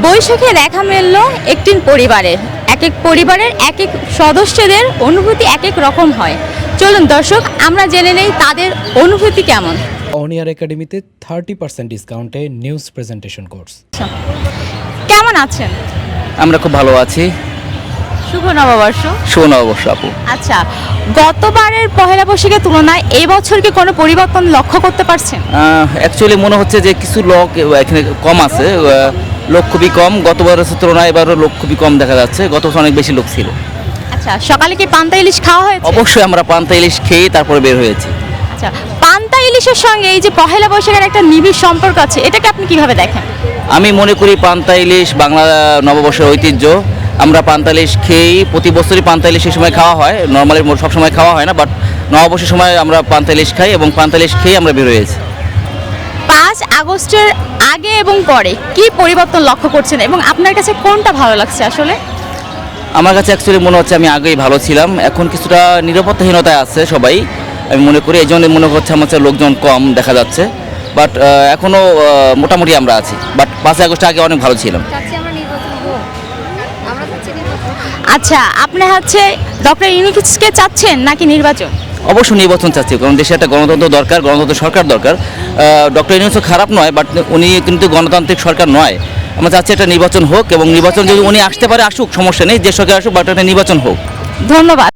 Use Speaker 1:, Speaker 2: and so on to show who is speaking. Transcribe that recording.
Speaker 1: বৈশাখে দেখা মিলল একটি পরিবারের, এক এক পরিবারের এক এক সদস্যদের অনুভূতি এক এক রকম হয়। চলুন দর্শক, আমরা জেনে নেই তাদের অনুভূতি কেমন।
Speaker 2: অনিয়ার একাডেমিতে 30% ডিসকাউন্টে নিউজ প্রেজেন্টেশন কোর্স।
Speaker 1: কেমন আছেন?
Speaker 3: আমরা খুব ভালো আছি।
Speaker 1: শুভ নববর্ষ।
Speaker 3: শুভ নববর্ষ আপু।
Speaker 1: আচ্ছা, গতবারের পহেলা বৈশাখের তুলনায় এই বছর কি কোনো পরিবর্তন লক্ষ্য করতে পারছেন?
Speaker 3: অ্যাকচুয়ালি মনে হচ্ছে যে কিছু লোক এখানে কম আছে, লোক খুবই কম। গতবারের তুলনায় এবারও লোক খুবই কম দেখা যাচ্ছে, গত বছর অনেক বেশি লোক ছিল।
Speaker 1: আচ্ছা, সকালে কি পান্তা ইলিশ খাওয়া হয়েছে?
Speaker 3: অবশ্যই আমরা পান্তা ইলিশ খেয়ে তারপরে বের হয়েছি।
Speaker 1: আচ্ছা, পান্তা ইলিশের সঙ্গে এই যে পহেলা বৈশাখের একটা নিবিড় সম্পর্ক আছে, এটাকে আপনি কিভাবে দেখেন?
Speaker 3: আমি মনে করি পান্তা ইলিশ বাংলা নববর্ষের ঐতিহ্য। আমরা পান্তা ইলিশ খেয়েই, প্রতি বছরই পান্তা ইলিশ এই সময় খাওয়া হয়। নর্মালি সব সময় খাওয়া হয় না, বাট নববর্ষের সময় আমরা পান্তা ইলিশ খাই এবং পান্তা ইলিশ খেয়ে আমরা বের হয়েছি।
Speaker 1: 5 আগস্টের আগে এবং পরে কি পরিবর্তন লক্ষ্য করছেন এবং আপনার কাছে কোনটা ভালো লাগছে আসলে?
Speaker 3: আমার কাছে অ্যাকচুয়ালি মনে হচ্ছে আমি আগেই ভালো ছিলাম, এখন কিছুটা নিরাপত্তাহীনতায় আছে সবাই। আমি মনে করি এই জন্য মনে হচ্ছে আমার কাছে লোকজন কম দেখা যাচ্ছে, বাট এখনও মোটামুটি আমরা আছি। বাট 5 আগস্ট আগে অনেক ভালো ছিলাম।
Speaker 1: আচ্ছা, আপনি হচ্ছে ডক্টর ইউনূসকে চাচ্ছেন নাকি নির্বাচন?
Speaker 3: অবশ্যই নির্বাচন চাচ্ছি, কারণ দেশে একটা গণতন্ত্র দরকার, গণতন্ত্র সরকার দরকার। ডক্টর ইউনূস খারাপ নয়, বাট উনি কিন্তু গণতান্ত্রিক সরকার নয়। আমরা চাচ্ছি একটা নির্বাচন হোক, এবং নির্বাচন যদি উনি আসতে পারে আসুক, সমস্যা নেই, যে সরকার আসুক, বাট একটা নির্বাচন হোক।
Speaker 1: ধন্যবাদ।